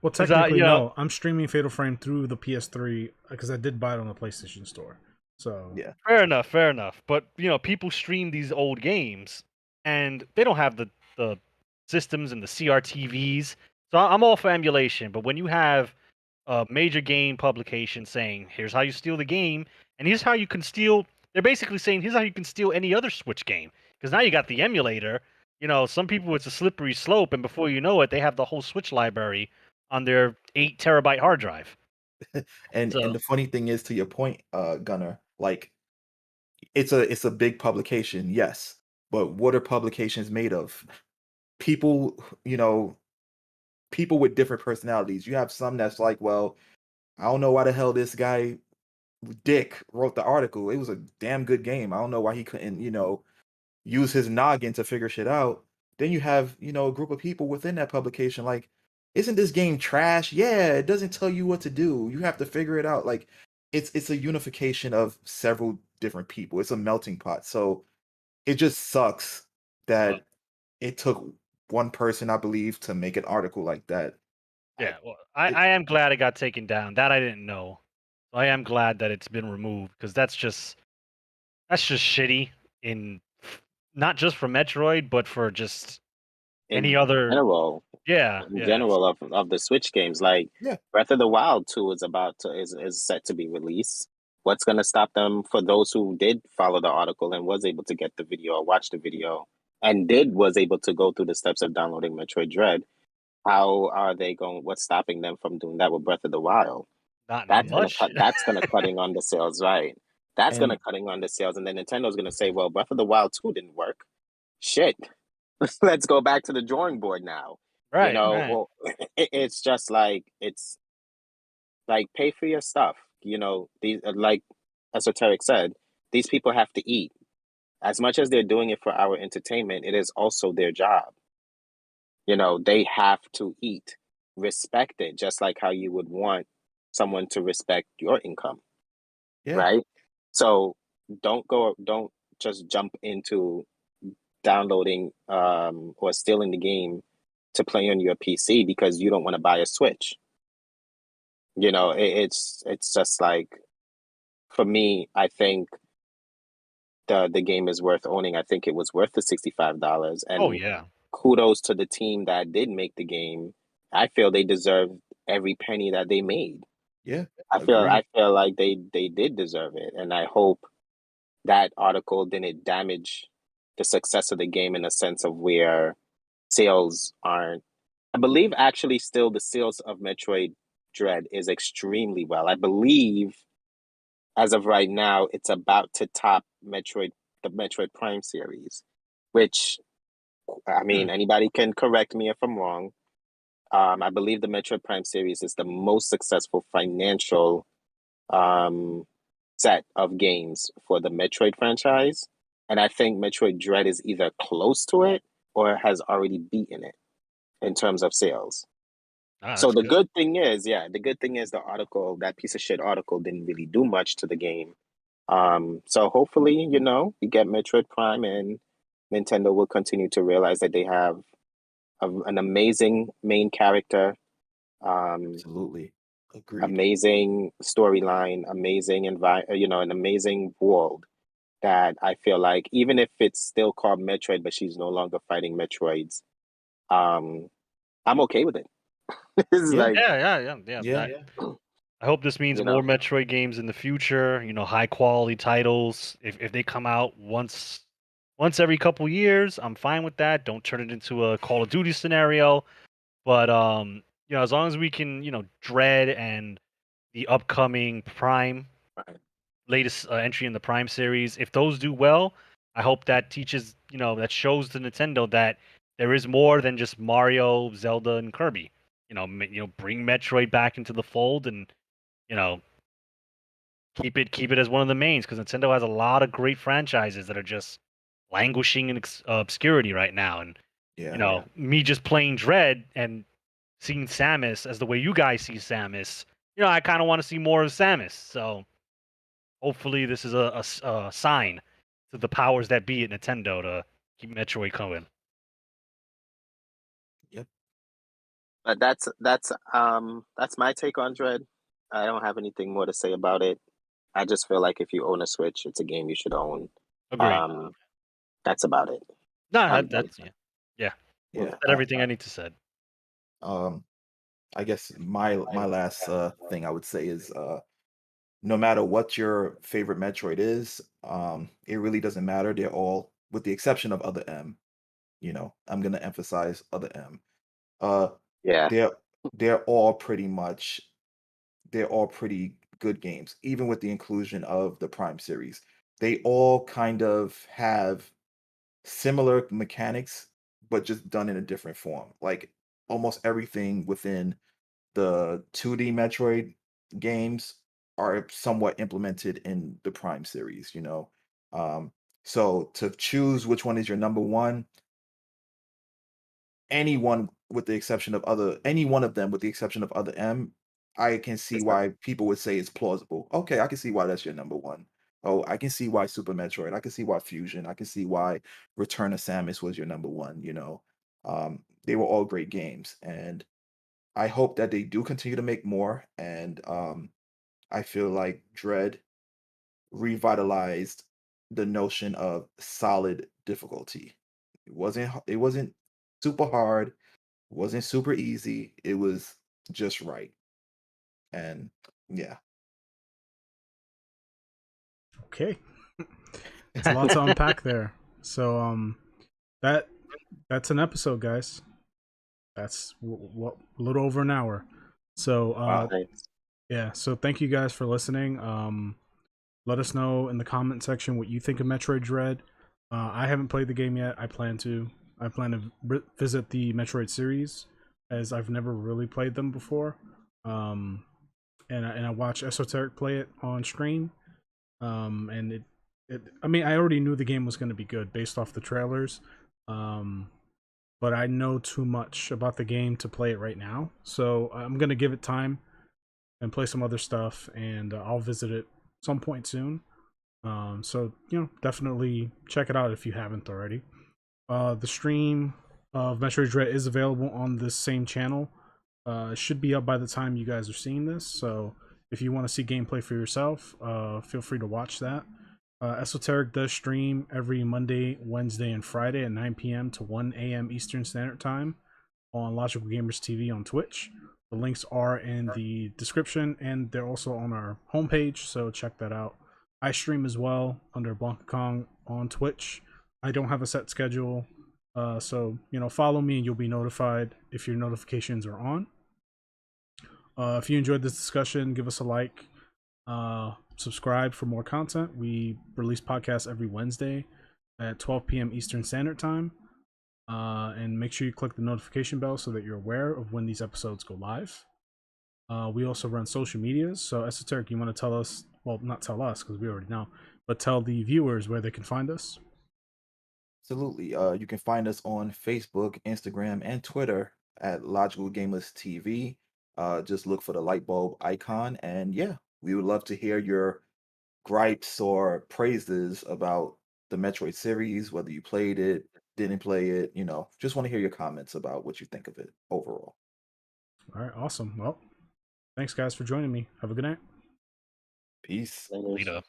Well, 'Cause, technically, no. I'm streaming Fatal Frame through the PS3 because I did buy it on the PlayStation Store. So Yeah. fair enough, fair enough. But people stream these old games, and they don't have the systems and the CRTVs. So I'm all for emulation. But when you have a major game publication saying, "Here's how you steal the game," and here's how you can steal, they're basically saying, "Here's how you can steal any other Switch game." Because now you got the emulator. Some people it's a slippery slope, and before you know it, they have the whole Switch library on their 8 terabyte hard drive. And So the funny thing is, to your point, Gunner, like it's a big publication, yes. But what are publications made of? People, people with different personalities. You have some that's like, well, I don't know why the hell this guy Dick wrote the article. It was a damn good game. I don't know why he couldn't, use his noggin to figure shit out. Then you have, a group of people within that publication like, isn't this game trash? Yeah, it doesn't tell you what to do. You have to figure it out. Like it's a unification of several different people. It's a melting pot. So it just sucks well, that it took one person, I believe, to make an article like that. I yeah, well, I, it, I am glad it got taken down. That I didn't know. I am glad that it's been removed because that's just shitty in not just for Metroid, but for just any In other. general, Yeah, in yeah. general of the Switch games, like yeah, Breath of the Wild 2 is set to be released. What's gonna stop them, for those who did follow the article and was able to get the video or watch the video and was able to go through the steps of downloading Metroid Dread? How are they going? What's stopping them from doing that with Breath of the Wild? Not much. That's gonna cutting on the sales, right? That's gonna and cutting on the sales, and then Nintendo's gonna say, "Well, Breath of the Wild 2 didn't work. Shit, let's go back to the drawing board now." Right, right. Well, it's just like it's like pay for your stuff. These like Esoteric said, these people have to eat. As much as they're doing it for our entertainment, it is also their job. They have to eat. Respect it, just like how you would want someone to respect your income, yeah, right? So don't just jump into downloading or stealing the game to play on your PC because you don't want to buy a Switch. It's just like, for me, I think the game is worth owning. I think it was worth the $65, Oh and yeah. kudos to the team that did make the game. I feel they deserve every penny that they made. yeah, I agreed. feel like they did deserve it, and I hope that article didn't damage the success of the game in a sense of where sales aren't. I believe actually still the sales of Metroid Dread is extremely well. I believe as of right now it's about to top the Metroid Prime series, which, I Hmm. mean, anybody can correct me if I'm wrong. I believe the Metroid Prime series is the most successful financial um, set of games for the Metroid franchise. And I think Metroid Dread is either close to it or has already beaten it in terms of sales. Ah, So that's good. the good thing is the article, that piece of shit article, didn't really do much to the game. So hopefully, we get Metroid Prime, and Nintendo will continue to realize that they have an amazing main character, um, Absolutely. Agreed. amazing storyline, an amazing world that I feel like even if it's still called Metroid, but she's no longer fighting Metroids, um, I'm okay with it. This is Yeah, like, Yeah, yeah, yeah, yeah. yeah. I I hope this means You more know, Metroid games in the future. High quality titles. If they come out once every couple years, I'm fine with that. Don't turn it into a Call of Duty scenario. But as long as we can, Dread and the upcoming Prime right. latest entry in the Prime series, if those do well, I hope that teaches, that shows to Nintendo that there is more than just Mario, Zelda, and Kirby. Bring Metroid back into the fold, and you know, keep it as one of the mains, because Nintendo has a lot of great franchises that are just languishing in obscurity right now. And Yeah. me just playing Dread and seeing Samus as the way you guys see Samus, I kind of want to see more of Samus. So hopefully this is a sign to the powers that be at Nintendo to keep Metroid coming. Yep. But that's my take on Dread. I don't have anything more to say about it. I just feel like if you own a Switch, it's a game you should own. Agreed. Um, that's about it. No, I'm, I'm, that's yeah. yeah. Yeah. Said everything I need to said. I guess my last thing I would say is no matter what your favorite Metroid is, it really doesn't matter. They're all, with the exception of Other M. I'm gonna emphasize Other M. Uh, Yeah. they're they're all pretty much they're all pretty good games, even with the inclusion of the Prime series. They all kind of have similar mechanics, but just done in a different form. Like almost everything within the 2D Metroid games are somewhat implemented in the Prime series. Um, so to choose which one is your number one, anyone with the exception of other any one of them with the exception of Other M, I can see It's not, why people would say it's plausible. Okay, I can see why that's your number one. Oh, I can see why Super Metroid. I can see why Fusion. I can see why Return of Samus was your number one. They were all great games, and I hope that they do continue to make more. And I feel like Dread revitalized the notion of solid difficulty. It wasn't super hard, it wasn't super easy. It was just right. And yeah. Okay. It's a lot to unpack there. So that that's an episode, guys. That's what a little over an hour. So Wow. nice. yeah, so thank you guys for listening. Let us know in the comment section what you think of Metroid Dread. I haven't played the game yet. I plan to. I plan to visit the Metroid series, as I've never really played them before. Um, and I watched Esoteric play it on stream. And I mean, I already knew the game was going to be good based off the trailers. Um, but I know too much about the game to play it right now. So I'm gonna give it time and play some other stuff, and I'll visit it some point soon. So definitely check it out if you haven't already. The stream of Metroid Dread is available on this same channel. It should be up by the time you guys are seeing this. So if you want to see gameplay for yourself, feel free to watch that. Esoteric does stream every Monday, Wednesday, and Friday at 9 p.m. to 1 a.m. Eastern Standard Time on Logical Gamers TV on Twitch. The links are in the description, and they're also on our homepage, so check that out. I stream as well under Blanka Kong on Twitch. I don't have a set schedule, so follow me and you'll be notified if your notifications are on. If you enjoyed this discussion, give us a like. Subscribe for more content. We release podcasts every Wednesday at 12 p.m. Eastern Standard Time. And make sure you click the notification bell so that you're aware of when these episodes go live. We also run social medias. So, Esoteric, you want to tell us? Well, not tell us because we already know, but tell the viewers where they can find us. Absolutely. You can find us on Facebook, Instagram, and Twitter at Logical Gamers TV. Just look for the light bulb icon, and yeah, we would love to hear your gripes or praises about the Metroid series, whether you played it, didn't play it. Just want to hear your comments about what you think of it overall. All right, awesome. Well, thanks guys for joining me. Have a good night. Peace. Laters. Later.